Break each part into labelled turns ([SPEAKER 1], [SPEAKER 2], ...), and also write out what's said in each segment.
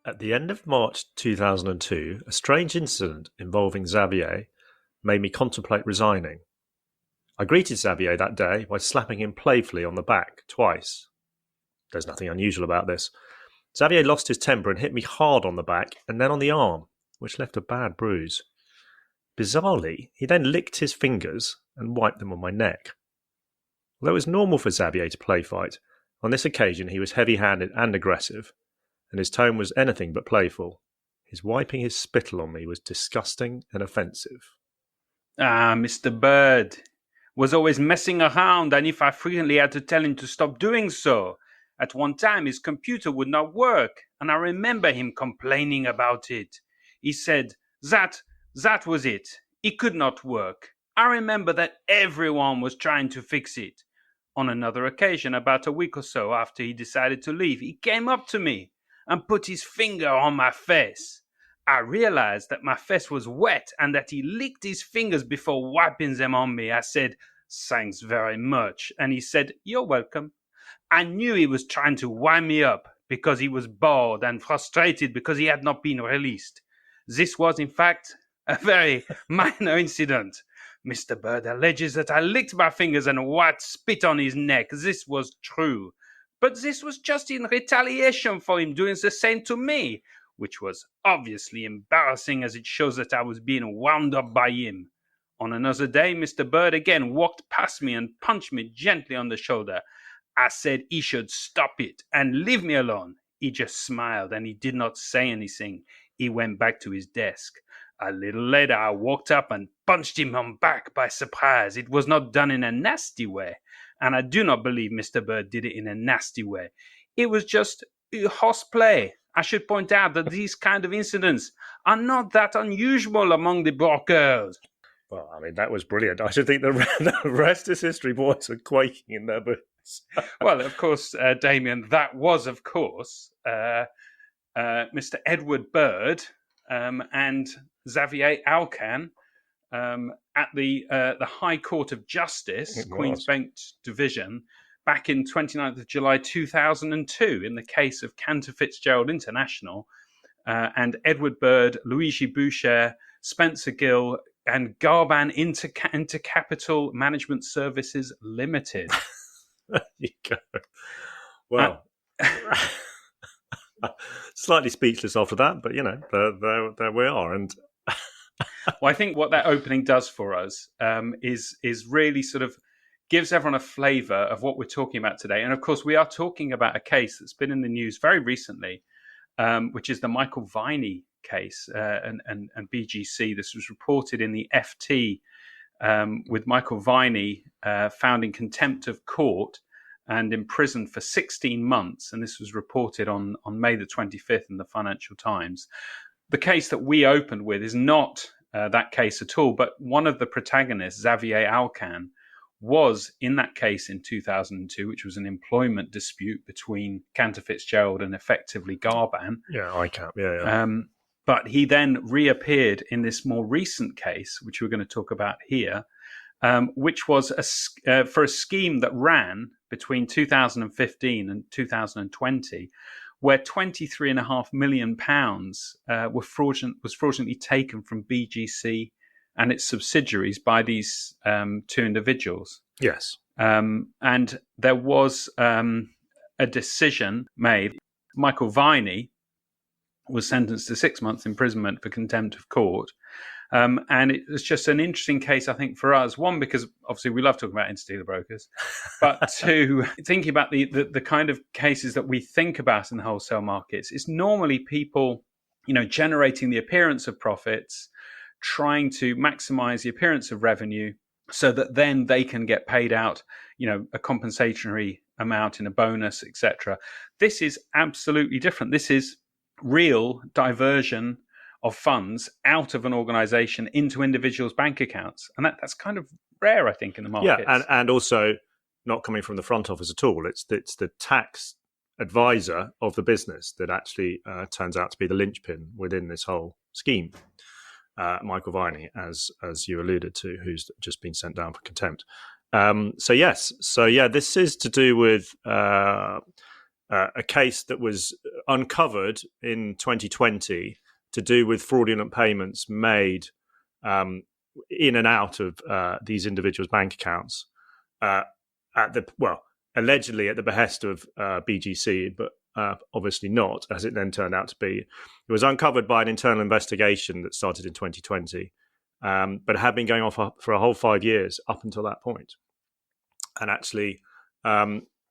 [SPEAKER 1] At the end of March 2002, a strange incident involving Xavier made me contemplate resigning. I greeted Xavier that day by slapping him playfully on the back twice. There's nothing unusual about this. Xavier lost his temper and hit me hard on the back and then on the arm, which left a bad bruise. Bizarrely, he then licked his fingers and wiped them on my neck. Although it was normal for Xavier to play fight, on this occasion he was heavy-handed and aggressive, and his tone was anything but playful. His wiping his spittle on me was disgusting and offensive.
[SPEAKER 2] Mr. Bird was always messing around, and if I frequently had to tell him to stop doing so. At one time, his computer would not work, and I remember him complaining about it. He said, that was it. It could not work. I remember that everyone was trying to fix it. On another occasion, about a week or so after he decided to leave, he came up to me and put his finger on my face. I realized that my face was wet and that he licked his fingers before wiping them on me. I said, thanks very much. And he said, you're welcome. I knew he was trying to wind me up because he was bored and frustrated because he had not been released. This was, in fact, a very minor incident. Mr. Bird alleges that I licked my fingers and wiped spit on his neck. This was true. But this was just in retaliation for him doing the same to me, which was obviously embarrassing as it shows that I was being wound up by him. On another day, Mr. Bird again walked past me and punched me gently on the shoulder. I said he should stop it and leave me alone. He just smiled and he did not say anything. He went back to his desk. A little later, I walked up and punched him on back by surprise. It was not done in a nasty way, and I do not believe Mr. Bird did it in a nasty way. It was just horseplay. I should point out that these kind of incidents are not that unusual among the brokers.
[SPEAKER 1] Well, I mean, that was brilliant. I should think the rest is history. Boys are quaking in their boots.
[SPEAKER 2] Well, of course, Damian, that was, of course, Mr. Edward Bird and Xavier Alcan at the High Court of Justice, Queen's Bench Division, back in 29th of July 2002 in the case of Cantor Fitzgerald International and Edward Bird, Luigi Boucher, Spencer Gill, and Garban Intercapital Management Services Limited.
[SPEAKER 1] There you go. Well, slightly speechless after that, but, you know, there we are. And
[SPEAKER 2] well, I think what that opening does for us is really sort of gives everyone a flavour of what we're talking about today. And, of course, we are talking about a case that's been in the news very recently, which is the Michael Viney case and BGC. This was reported in the FT with Michael Viney found in contempt of court and imprisoned for 16 months. And this was reported on May the 25th in the Financial Times. The case that we opened with is not that case at all, but one of the protagonists, Xavier Alcan, was in that case in 2002, which was an employment dispute between Cantor Fitzgerald and effectively Garban.
[SPEAKER 1] Yeah, ICAP, yeah.
[SPEAKER 2] But he then reappeared in this more recent case, which we're going to talk about here, which was for a scheme that ran between 2015 and 2020, where £23.5 million was fraudulently taken from BGC and its subsidiaries by these two individuals.
[SPEAKER 1] Yes.
[SPEAKER 2] And there was a decision made. Michael Viney was sentenced to 6 months imprisonment for contempt of court. And it was just an interesting case, I think, for us. One, because obviously we love talking about interdealer brokers, but two, thinking about the kind of cases that we think about in the wholesale markets. It's normally people, you know, generating the appearance of profits, trying to maximize the appearance of revenue so that then they can get paid out, you know, a compensatory amount in a bonus, etc. This is absolutely different. This is real diversion of funds out of an organization into individuals' bank accounts. And that's kind of rare, I think, in the market.
[SPEAKER 1] Yeah, and also not coming from the front office at all. It's the tax advisor of the business that actually turns out to be the linchpin within this whole scheme. Michael Viney, as you alluded to, who's just been sent down for contempt. This is to do with a case that was uncovered in 2020 to do with fraudulent payments made in and out of these individuals' bank accounts allegedly at the behest of BGC, but obviously not, as it then turned out to be. It was uncovered by an internal investigation that started in 2020, but had been going on for a whole 5 years up until that point. And actually,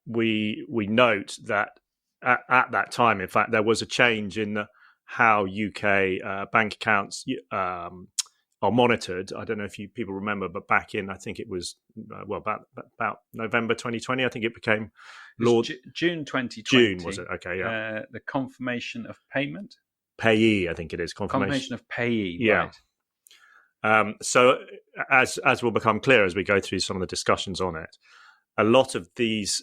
[SPEAKER 1] we note that at that time, in fact, there was a change in how UK bank accounts are monitored. I don't know if people remember, but back in, I think it was about November 2020. I think it became law.
[SPEAKER 2] June 2020.
[SPEAKER 1] June, was it? Okay, yeah.
[SPEAKER 2] The confirmation of payment.
[SPEAKER 1] Payee, I think it is.
[SPEAKER 2] Confirmation of payee.
[SPEAKER 1] Yeah. Right. So as will become clear as we go through some of the discussions on it, a lot of these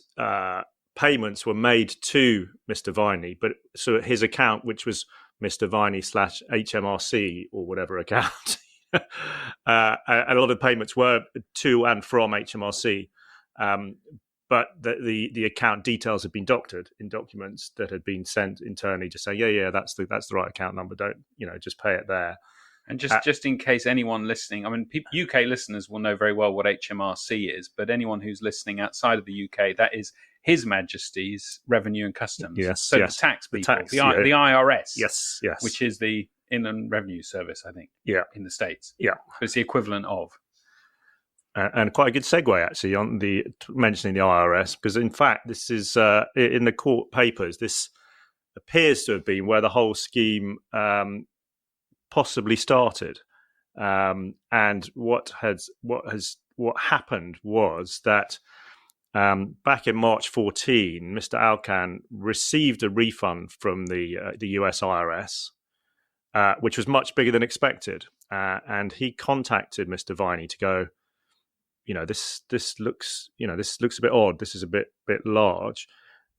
[SPEAKER 1] payments were made to Mr. Viney, but so his account, which was Mr. Viney /HMRC or whatever account, a lot of payments were to and from HMRC, but the account details had been doctored in documents that had been sent internally to say, yeah, that's the right account number. Don't just pay it there.
[SPEAKER 2] And just in case anyone listening, I mean, UK listeners will know very well what HMRC is, but anyone who's listening outside of the UK, that is His Majesty's Revenue and Customs.
[SPEAKER 1] Yes,
[SPEAKER 2] so
[SPEAKER 1] yes.
[SPEAKER 2] the tax people, the
[SPEAKER 1] yeah.
[SPEAKER 2] IRS.
[SPEAKER 1] Yes.
[SPEAKER 2] Which is the Inland Revenue Service, I think.
[SPEAKER 1] Yeah.
[SPEAKER 2] In the States.
[SPEAKER 1] Yeah.
[SPEAKER 2] But it's the equivalent of.
[SPEAKER 1] And quite a good segue, actually, on the mentioning the IRS, because in fact, this is in the court papers. This appears to have been where the whole scheme possibly started. And what happened was that back in March 14, Mr. Alcan received a refund from the US IRS, which was much bigger than expected, and he contacted Mr. Viney to go, this looks a bit odd. This is a bit large,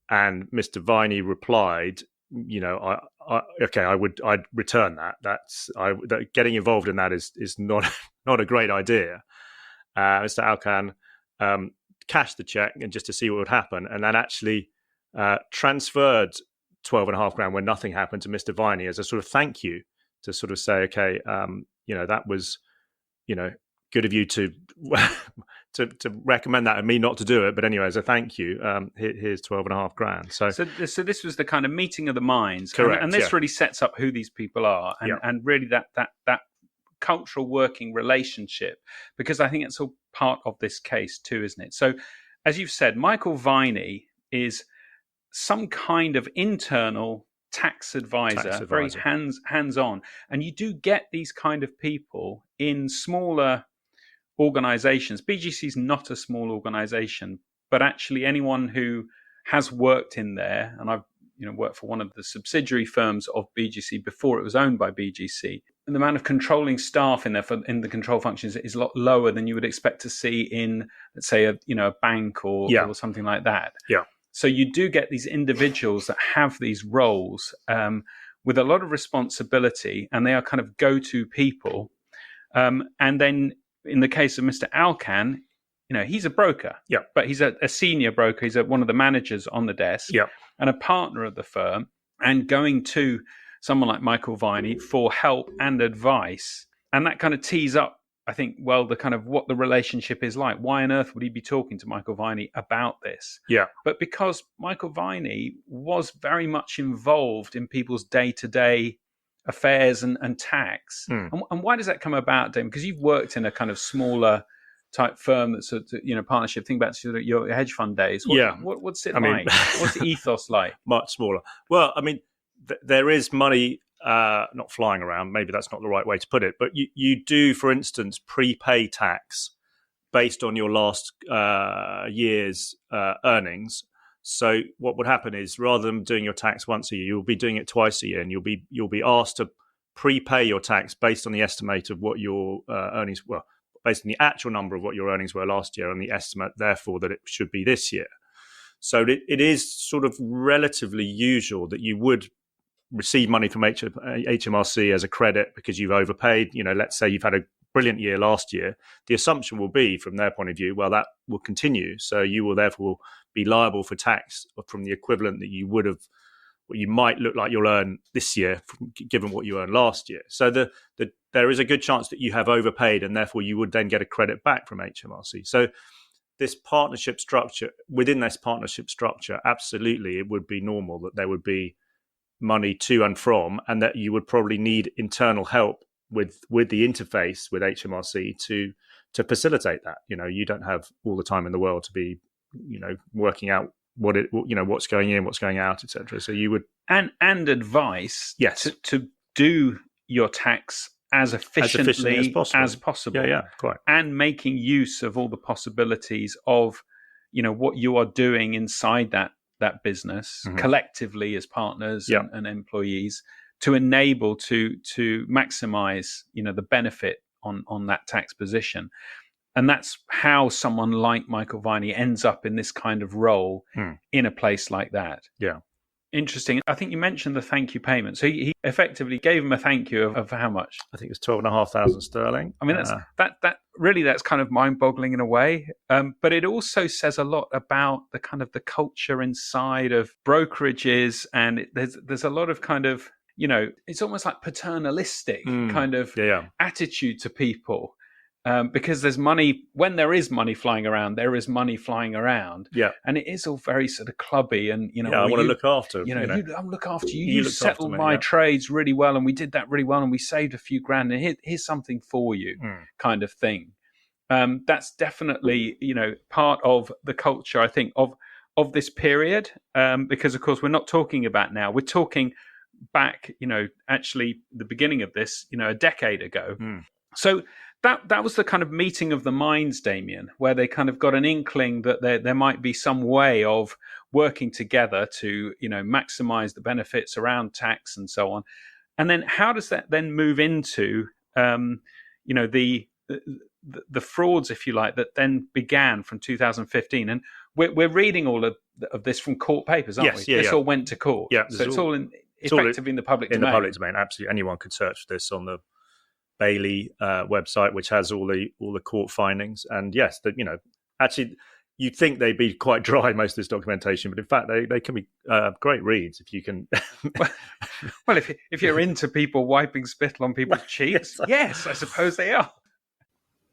[SPEAKER 1] and Mr. Viney replied, I'd return that. Getting involved in that is not a great idea. Mr. Alcan cashed the check and just to see what would happen, and then actually transferred 12.5 grand when nothing happened to Mr. Viney as a sort of thank you, to sort of say, okay, that was, good of you to recommend that and me not to do it, but anyway, as a thank you, here's 12.5 grand. So
[SPEAKER 2] this was the kind of meeting of the minds,
[SPEAKER 1] correct?
[SPEAKER 2] And this really sets up who these people are, and really that cultural working relationship, because I think it's all part of this case too, isn't it? So, as you've said, Michael Viney is some kind of internal tax advisor. Very hands-on, and you do get these kind of people in smaller organizations. BGC is not a small organization, but actually anyone who has worked in there, and I've worked for one of the subsidiary firms of BGC before it was owned by BGC, and the amount of controlling staff in there in the control functions is a lot lower than you would expect to see in, let's say, a bank or something like that.
[SPEAKER 1] Yeah. So
[SPEAKER 2] you do get these individuals that have these roles with a lot of responsibility, and they are kind of go-to people. And then in the case of Mr. Alcan, he's a broker, but he's a senior broker. He's one of the managers on the desk, and a partner of the firm, and going to someone like Michael Viney for help and advice. And that kind of tees up, I think, the kind of what the relationship is like. Why on earth would he be talking to Michael Viney about this? Yeah. But because Michael Viney was very much involved in people's day-to-day affairs and tax. And why does that come about, Damian? Because you've worked in a kind of smaller type firm that's a partnership. Think back to your hedge fund days. What's it like? What's the ethos like?
[SPEAKER 1] Much smaller. Well, I mean, there is money not flying around. Maybe that's not the right way to put it. But you do, for instance, prepay tax based on your last year's earnings. So what would happen is, rather than doing your tax once a year, you'll be doing it twice a year, and you'll be asked to prepay your tax based on the estimate of what your earnings were, based on the actual number of what your earnings were last year, and the estimate, therefore, that it should be this year. So it is sort of relatively usual that you would receive money from HMRC as a credit because you've overpaid. Let's say you've had a brilliant year last year, the assumption will be from their point of view, well, that will continue. So you will therefore be liable for tax from the equivalent that you would have, what you might look like you'll earn this year, given what you earned last year. So there is a good chance that you have overpaid, and therefore you would then get a credit back from HMRC. So this partnership structure, within this partnership structure, absolutely, it would be normal that there would be money to and from, and that you would probably need internal help with the interface with HMRC to facilitate that. You don't have all the time in the world to be, working out what's going in, what's going out, etc. So you would
[SPEAKER 2] and advice,
[SPEAKER 1] yes,
[SPEAKER 2] to do your tax as efficiently as possible.
[SPEAKER 1] Yeah, quite.
[SPEAKER 2] And making use of all the possibilities of, what you are doing inside that business collectively as partners and employees to enable to maximize, the benefit on that tax position. And that's how someone like Michael Viney ends up in this kind of role in a place like that.
[SPEAKER 1] Yeah.
[SPEAKER 2] Interesting. I think you mentioned the thank you payment. So he effectively gave him a thank you of how much?
[SPEAKER 1] I think it was 12,500 sterling.
[SPEAKER 2] I mean, that's kind of mind-boggling in a way. But it also says a lot about the kind of the culture inside of brokerages, and there's a lot of kind of, it's almost like paternalistic kind of attitude to people. Because there's money, when there is money flying around, there is money flying around.
[SPEAKER 1] Yeah.
[SPEAKER 2] And it is all very sort of clubby and,
[SPEAKER 1] I want to look after,
[SPEAKER 2] I'll look after you. You settled my trades really well, and we did that really well, and we saved a few grand, and here's something for you kind of thing. That's definitely, part of the culture, I think, of this period. Because of course we're not talking about now, we're talking back, actually the beginning of this, a decade ago. So that was the kind of meeting of the minds, Damian, where they kind of got an inkling that there might be some way of working together to, maximize the benefits around tax and so on. And then how does that then move into, the frauds, if you like, that then began from 2015? And we're reading all of this from court papers, aren't we? This all went to court.
[SPEAKER 1] Yeah,
[SPEAKER 2] so it's all effectively in the public domain.
[SPEAKER 1] In the public domain, absolutely. Anyone could search this on the Bailey website, which has all the court findings. And yes, actually, you'd think they'd be quite dry, most of this documentation, but in fact, they can be great reads if you can.
[SPEAKER 2] Well, if you're into people wiping spittle on people's cheeks, yes, I suppose they are.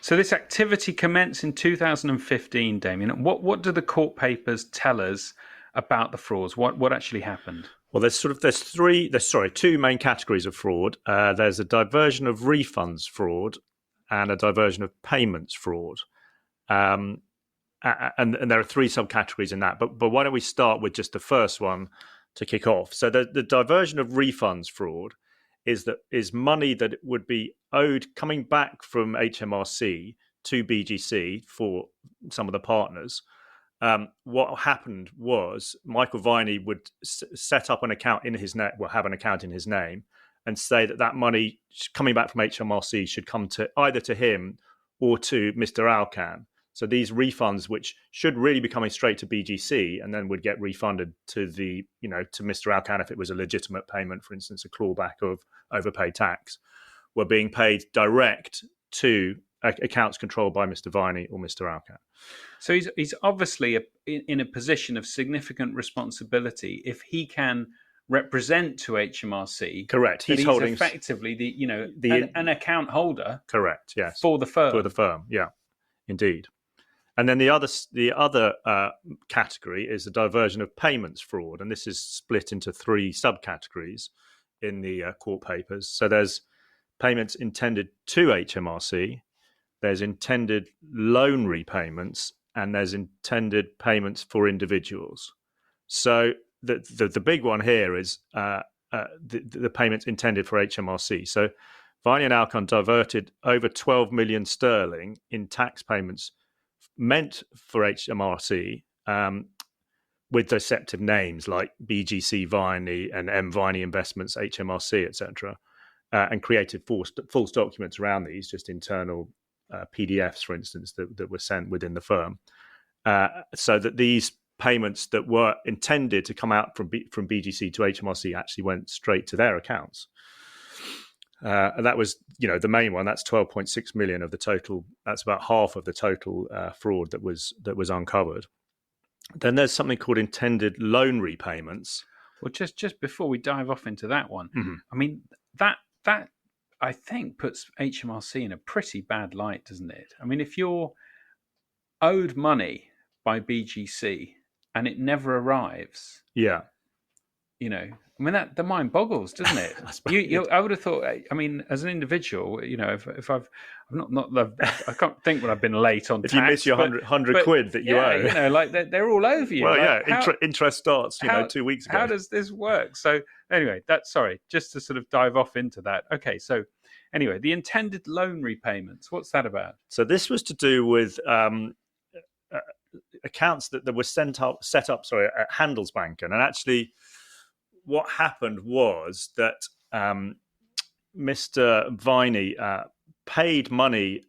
[SPEAKER 2] So this activity commenced in 2015, Damian. What do the court papers tell us about the frauds? What actually happened?
[SPEAKER 1] Well, there's two main categories of fraud. There's a diversion of refunds fraud and a diversion of payments fraud. And there are three subcategories in that. But why don't we start with just the first one to kick off? So the diversion of refunds fraud is money that would be owed coming back from HMRC to BGC for some of the partners. What happened was Michael Viney would set up an account in his name, have an account in his name, and say that money coming back from HMRC should come to either to him or to Mr. Alcan. So these refunds, which should really be coming straight to BGC, and then would get refunded to to Mr. Alcan if it was a legitimate payment, for instance, a clawback of overpaid tax, were being paid direct to accounts controlled by Mr. Viney or Mr. Alcan.
[SPEAKER 2] So he's obviously in a position of significant responsibility if he can represent to HMRC.
[SPEAKER 1] Correct.
[SPEAKER 2] He's holding effectively an account holder.
[SPEAKER 1] Correct. Yes.
[SPEAKER 2] For the firm.
[SPEAKER 1] For the firm. Yeah. Indeed. And then the other category is the diversion of payments fraud, and this is split into three subcategories in the court papers. So there's payments intended to HMRC, there's intended loan repayments, and there's intended payments for individuals. So the big one here is the payments intended for HMRC. So Viney and Alcan diverted over 12 million sterling in tax payments meant for HMRC with deceptive names like BGC Viney and M Viney Investments, HMRC, etc., and created false documents around these, just internal PDFs, for instance, that were sent within the firm, so that these payments that were intended to come out from BGC to HMRC actually went straight to their accounts. And that was, the main one. That's 12.6 million of the total. That's about half of the total fraud that was uncovered. Then there's something called intended loan repayments.
[SPEAKER 2] Well, just before we dive off into that one,
[SPEAKER 1] Mm-hmm.
[SPEAKER 2] I mean, that I think puts HMRC in a pretty bad light, doesn't it? I mean, if you're owed money by BGC and it never arrives,
[SPEAKER 1] Yeah.
[SPEAKER 2] I mean, that the mind boggles, doesn't it? I would have thought. I mean, as an individual, if I've I can't think when I've been late on
[SPEAKER 1] if
[SPEAKER 2] tax.
[SPEAKER 1] You miss your 100 quid that you owe,
[SPEAKER 2] like they're all over you.
[SPEAKER 1] Well,
[SPEAKER 2] like,
[SPEAKER 1] interest starts, 2 weeks ago.
[SPEAKER 2] How does this work? So anyway, just to sort of dive off into that. Okay, so anyway, the intended loan repayments. What's that about?
[SPEAKER 1] So this was to do with accounts that were set up at Handelsbanken, and actually, what happened was that Mr. Viney paid money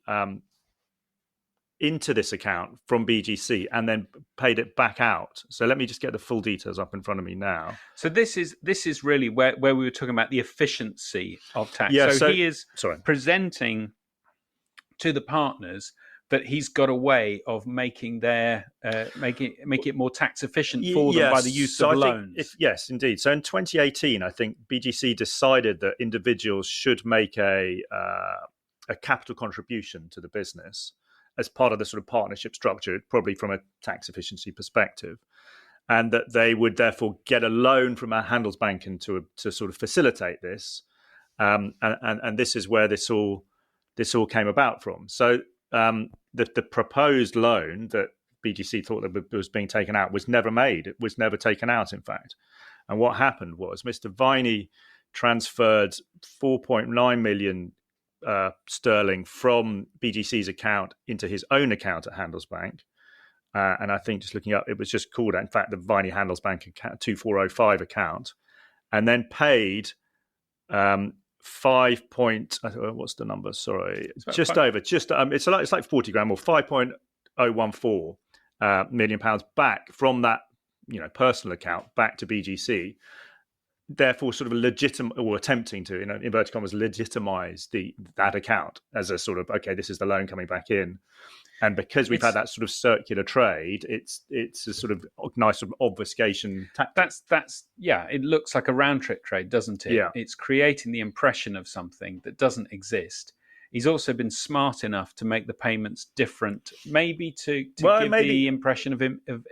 [SPEAKER 1] into this account from BGC and then paid it back out. So let me just get the full details up in front of me now.
[SPEAKER 2] So this is really where we were talking about the efficiency of tax.
[SPEAKER 1] Yeah,
[SPEAKER 2] so he is presenting to the partners that he's got a way of making their make it more tax efficient for them by the use of loans.
[SPEAKER 1] Yes, indeed. So in 2018, I think BGC decided that individuals should make a capital contribution to the business as part of the sort of partnership structure, probably from a tax efficiency perspective, and that they would therefore get a loan from our Handelsbanken to sort of facilitate this, and this is where this all came about from. So the proposed loan that BGC thought that was being taken out was never made. It was never taken out, in fact. And what happened was Mr. Viney transferred 4.9 million sterling from BGC's account into his own account at Handelsbank. And I think just looking up, it was just called, in fact, the Viney Handelsbank account, 2405 account, and then paid what's the number? Sorry, it's like 40 grand or 5.014 million pounds back from that personal account back to BGC. Therefore, sort of attempting to, in inverted commas, legitimize that account as a sort of, okay, this is the loan coming back in. And because we've had that sort of circular trade, it's a sort of nice sort of obfuscation tactic.
[SPEAKER 2] It looks like a round trip trade, doesn't it?
[SPEAKER 1] Yeah.
[SPEAKER 2] It's creating the impression of something that doesn't exist. He's also been smart enough to make the payments different, maybe to give the impression of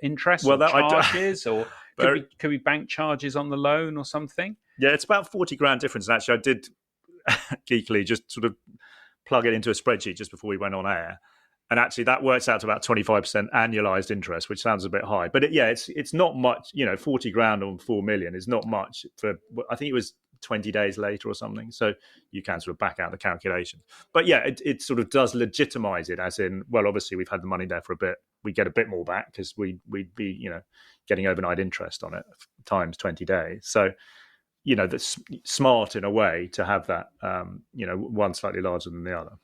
[SPEAKER 2] interest or charges, or could be bank charges on the loan or something.
[SPEAKER 1] Yeah, it's about 40 grand difference. And actually, I did geekily just sort of plug it into a spreadsheet just before we went on air. And actually, that works out to about 25% annualized interest, which sounds a bit high. But it's not much. 40 grand on 4 million is not much for. I think it was 20 days later or something. So you can sort of back out the calculation. But yeah, it sort of does legitimize it, as in, well, obviously we've had the money there for a bit. We get a bit more back because we'd be getting overnight interest on it times 20 days. So that's smart in a way to have that. One slightly larger than the other.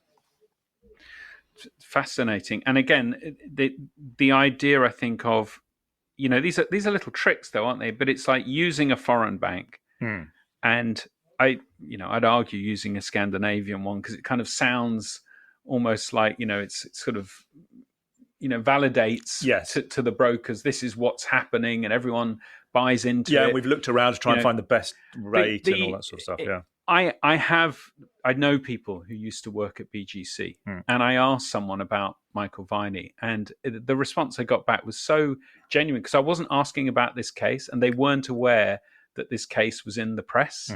[SPEAKER 2] Fascinating. And again, the idea, I think, of these are little tricks though, aren't they? But it's like using a foreign bank, and I'd argue using a Scandinavian one, because it kind of sounds almost like it's sort of validates to the brokers this is what's happening, and everyone buys into it.
[SPEAKER 1] Yeah, and we've looked around to try and find the best rate and all that sort of stuff.
[SPEAKER 2] I know people who used to work at BGC, and I asked someone about Michael Viney, and the response I got back was so genuine, because I wasn't asking about this case, and they weren't aware that this case was in the press.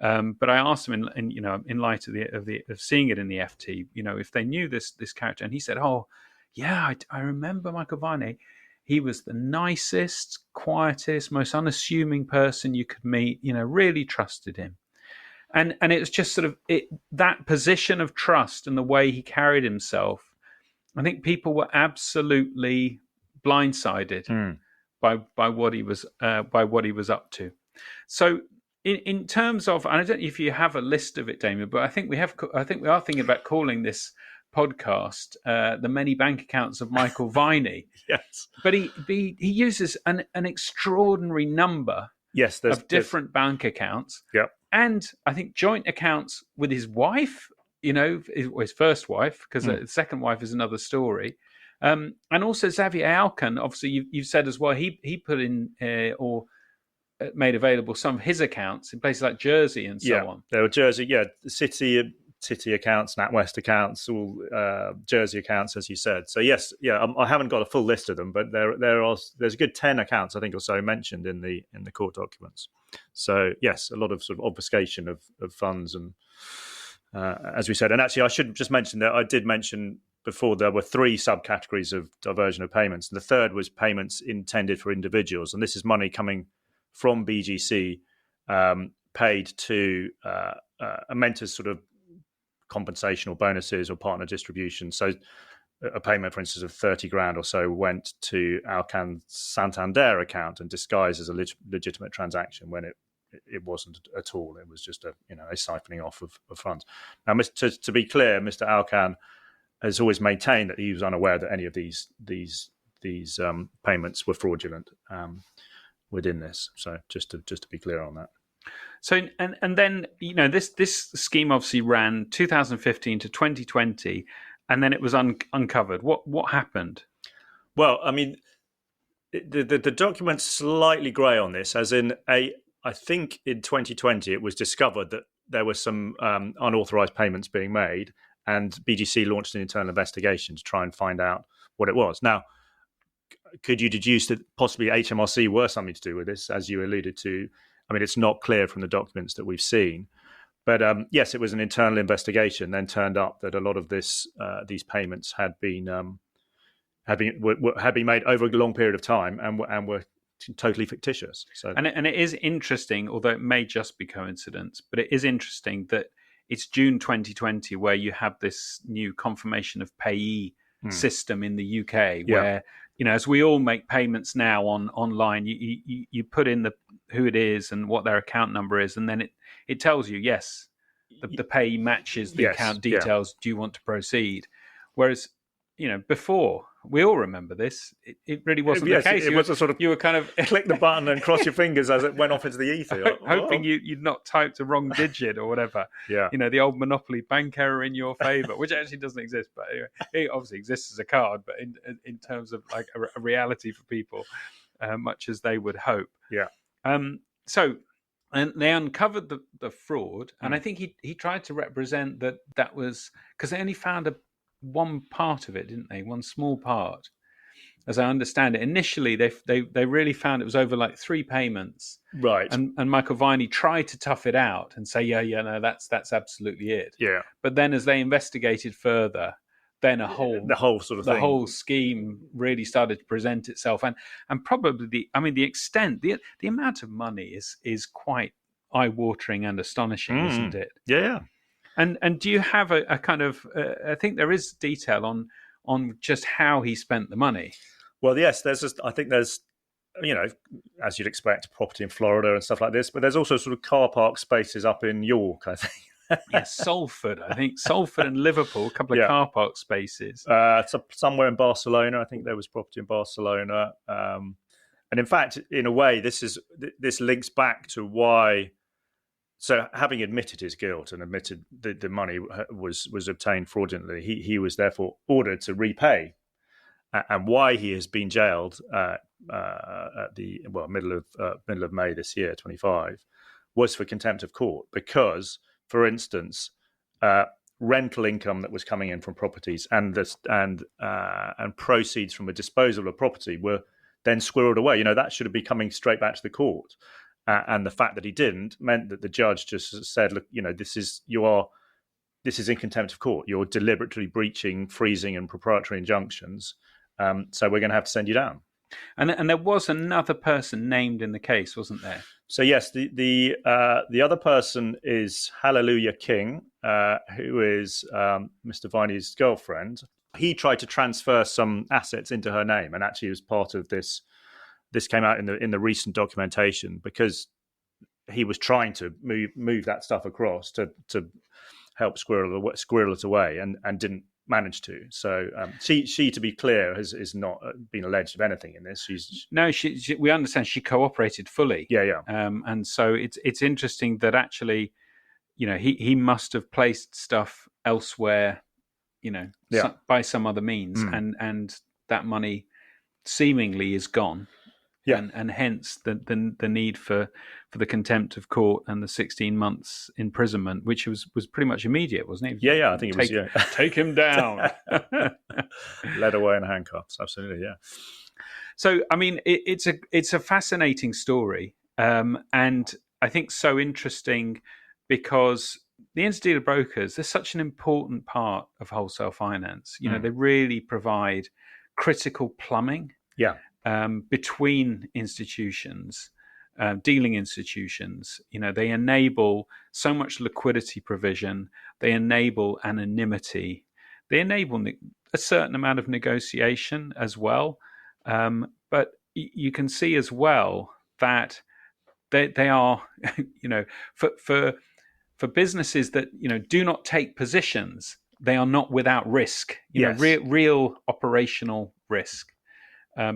[SPEAKER 2] But I asked him, in light of seeing it in the FT, if they knew this character, and he said, "Oh, yeah, I remember Michael Viney. He was the nicest, quietest, most unassuming person you could meet. Really trusted him." And it was just sort of that position of trust and the way he carried himself. I think people were absolutely blindsided by what he was up to. So in terms of, and I don't know if you have a list of it, Damian, but I think we are thinking about calling this podcast "The Many Bank Accounts of Michael Viney."
[SPEAKER 1] Yes,
[SPEAKER 2] but he uses an extraordinary number
[SPEAKER 1] Yes,
[SPEAKER 2] of different bank accounts.
[SPEAKER 1] Yep.
[SPEAKER 2] And I think joint accounts with his wife, his first wife, because the second wife is another story. And also Xavier Alcan, obviously you've said as well, he put in or made available some of his accounts in places like Jersey and so on.
[SPEAKER 1] There were Jersey, City accounts, NatWest accounts, all Jersey accounts, as you said. So yes, I haven't got a full list of them, but there's a good 10 accounts, I think, or so mentioned in the court documents. So yes, a lot of sort of obfuscation of funds, and as we said. And actually, I should just mention that I did mention before there were 3 subcategories of diversion of payments, and the third was payments intended for individuals, and this is money coming from BGC paid to meant as sort of compensation or bonuses or partner distribution. So a payment, for instance, of 30 grand or so went to Alcan's Santander account and disguised as a legitimate transaction when it wasn't at all. It was just a siphoning off of funds. Now, to be clear, Mr. Alcan has always maintained that he was unaware that any of these payments were fraudulent within this. So just to be clear on that.
[SPEAKER 2] So and then this scheme obviously ran 2015 to 2020, and then it was uncovered. What happened?
[SPEAKER 1] Well, I mean, the document's slightly grey on this, as in I think in 2020 it was discovered that there were some unauthorised payments being made, and BGC launched an internal investigation to try and find out what it was. Now, could you deduce that possibly HMRC were something to do with this, as you alluded to? I mean, it's not clear from the documents that we've seen. But yes, it was an internal investigation. Then turned up that a lot of these payments had been made over a long period of time and were totally fictitious. So
[SPEAKER 2] and it is interesting, although it may just be coincidence, but it is interesting that it's June 2020 where you have this new confirmation of payee system in the UK, where as we all make payments now online, you put in who it is and what their account number is, and then it tells you yes, the payee matches the account details. Do you want to proceed? Whereas before, we all remember this. It really wasn't the case.
[SPEAKER 1] It was a sort of
[SPEAKER 2] you were kind of
[SPEAKER 1] click the button and cross your fingers as it went off into the ether,
[SPEAKER 2] hoping you'd not typed a wrong digit or whatever.
[SPEAKER 1] Yeah,
[SPEAKER 2] the old Monopoly bank error in your favour, which actually doesn't exist, but anyway, it obviously exists as a card, but in terms of like a reality for people, much as they would hope.
[SPEAKER 1] Yeah.
[SPEAKER 2] So. And they uncovered the fraud, and I think he tried to represent that was because they only found one part of it, didn't they? One small part, as I understand it. Initially, they really found it was over like 3 payments,
[SPEAKER 1] right?
[SPEAKER 2] And Michael Viney tried to tough it out and say, no, that's absolutely it.
[SPEAKER 1] Yeah.
[SPEAKER 2] But then, as they investigated further, then the whole scheme really started to present itself, and probably the extent, the amount of money is quite eye-watering and astonishing, isn't it?
[SPEAKER 1] Yeah.
[SPEAKER 2] And do you have a kind of? I think there is detail on just how he spent the money.
[SPEAKER 1] Well, yes, I think there's as you'd expect, property in Florida and stuff like this, but there's also sort of car park spaces up in York, I think.
[SPEAKER 2] Salford, I think. Salford and Liverpool, a couple of car park spaces.
[SPEAKER 1] Somewhere in Barcelona, I think there was property in Barcelona. And in fact, in a way, this links back to why. So, having admitted his guilt and admitted the money was obtained fraudulently, he was therefore ordered to repay. And why he has been jailed at the middle of May this year, 25, was for contempt of court because, for instance, rental income that was coming in from properties and proceeds from a disposal of property were then squirreled away. That should have been coming straight back to the court, and the fact that he didn't meant that the judge just said, "Look, this is in contempt of court. You're deliberately breaching, freezing, and proprietary injunctions. So we're going to have to send you down."
[SPEAKER 2] And there was another person named in the case, wasn't there?
[SPEAKER 1] So yes, the other person is Hallelujah King, who is Mr. Viney's girlfriend. He tried to transfer some assets into her name, and actually was part of this. This came out in the recent documentation because he was trying to move that stuff across to help squirrel it away, and didn't managed to. So she, to be clear, has not been alleged of anything in this.
[SPEAKER 2] No, we understand she cooperated fully.
[SPEAKER 1] Yeah.
[SPEAKER 2] And so it's interesting that actually, he must have placed stuff elsewhere, by some other means, and that money seemingly is gone.
[SPEAKER 1] Yeah.
[SPEAKER 2] And hence the need for the contempt of court and the 16 months imprisonment, which was pretty much immediate, wasn't it?
[SPEAKER 1] Yeah, I think it was. Yeah,
[SPEAKER 2] take him down,
[SPEAKER 1] led away in handcuffs. Absolutely, yeah.
[SPEAKER 2] So, I mean, it's a fascinating story, and I think so interesting because the interdealer brokers, they're such an important part of wholesale finance. They really provide critical plumbing.
[SPEAKER 1] Yeah.
[SPEAKER 2] Between institutions, dealing institutions. They enable so much liquidity provision. They enable anonymity. They enable a certain amount of negotiation as well. But you can see as well that they are, for businesses that do not take positions, they are not without risk. Real operational risk.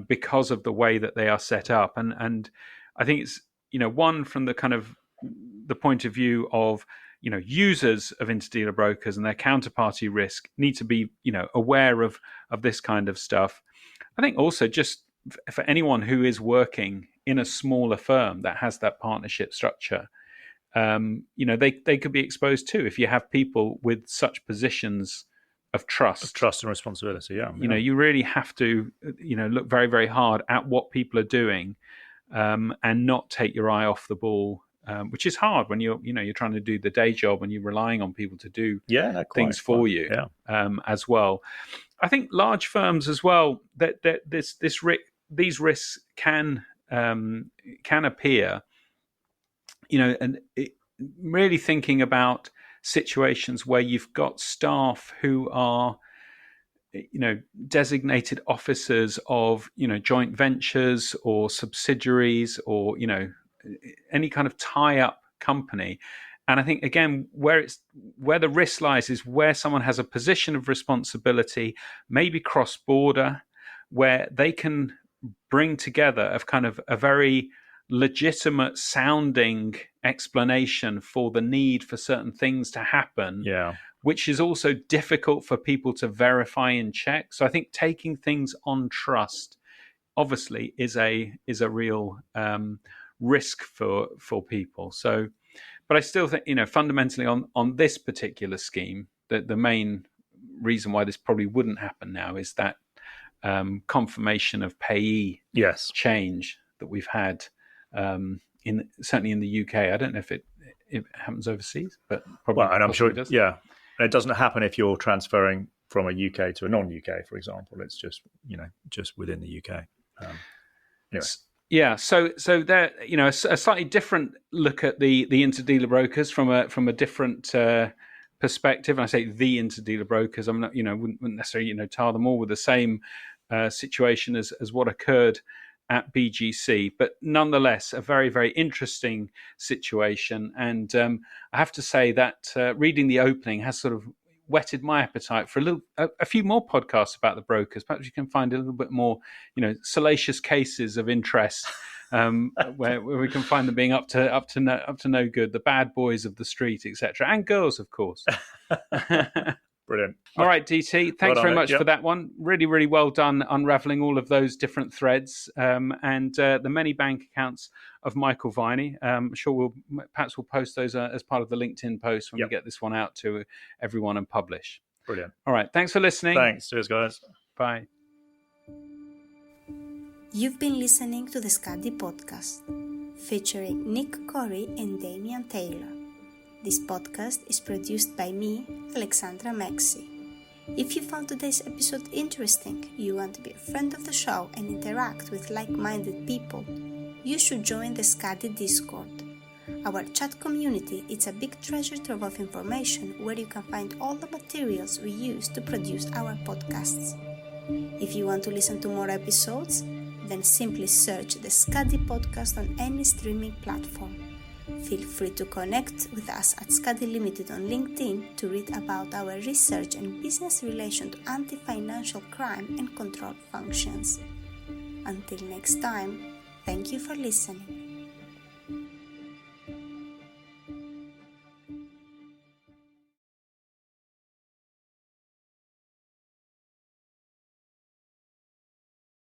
[SPEAKER 2] Because of the way that they are set up, and I think it's one from the kind of the point of view of users of interdealer brokers and their counterparty risk need to be aware of this kind of stuff. I think also just for anyone who is working in a smaller firm that has that partnership structure, they could be exposed too if you have people with such positions of trust
[SPEAKER 1] and responsibility. Yeah.
[SPEAKER 2] You really have to, look very, very hard at what people are doing, and not take your eye off the ball, which is hard when you're trying to do the day job and you're relying on people to do things for you. As well. I think large firms as well that these risks can appear, and really thinking about situations where you've got staff who are designated officers of joint ventures or subsidiaries or any kind of tie-up company. And I think again where the risk lies is where someone has a position of responsibility, maybe cross-border, where they can bring together a very legitimate sounding explanation for the need for certain things to happen, which is also difficult for people to verify and check. So I think taking things on trust obviously is a real risk for people. So, but I still think fundamentally on this particular scheme, that the main reason why this probably wouldn't happen now is that confirmation of payee change that we've had. Certainly in the UK, I don't know if it happens overseas, but probably.
[SPEAKER 1] Well, and I'm sure
[SPEAKER 2] it does.
[SPEAKER 1] Yeah, and it doesn't happen if you're transferring from a UK to a non-UK, for example. It's just just within the UK. Anyway.
[SPEAKER 2] Yeah, so there, a slightly different look at the interdealer brokers from a different perspective. And I say the interdealer brokers. I'm not, wouldn't necessarily tar them all with the same situation as what occurred at BGC, but nonetheless a very, very interesting situation. And I have to say that reading the opening has sort of whetted my appetite for a few more podcasts about the brokers. Perhaps you can find a little bit more, salacious cases of interest, where we can find them being up to no good, the bad boys of the street, etc., and girls, of course.
[SPEAKER 1] Brilliant.
[SPEAKER 2] All right, DT, thanks very much for that one. Really, really well done unraveling all of those different threads, and the many bank accounts of Michael Viney. I'm sure we'll post those as part of the LinkedIn post when we get this one out to everyone and publish.
[SPEAKER 1] Brilliant.
[SPEAKER 2] All right, thanks for listening.
[SPEAKER 1] Thanks. Cheers, guys.
[SPEAKER 2] Bye.
[SPEAKER 3] You've been listening to the Skadi podcast, featuring Nick, Corry and Damian Taylor. This podcast is produced by me, Alexandra Mexi. If you found today's episode interesting, you want to be a friend of the show and interact with like-minded people, you should join the Skadi Discord. Our chat community is a big treasure trove of information where you can find all the materials we use to produce our podcasts. If you want to listen to more episodes, then simply search the Skadi podcast on any streaming platform. Feel free to connect with us at Skadi Limited on LinkedIn to read about our research and business relation to anti-financial crime and control functions. Until next time, thank you for listening.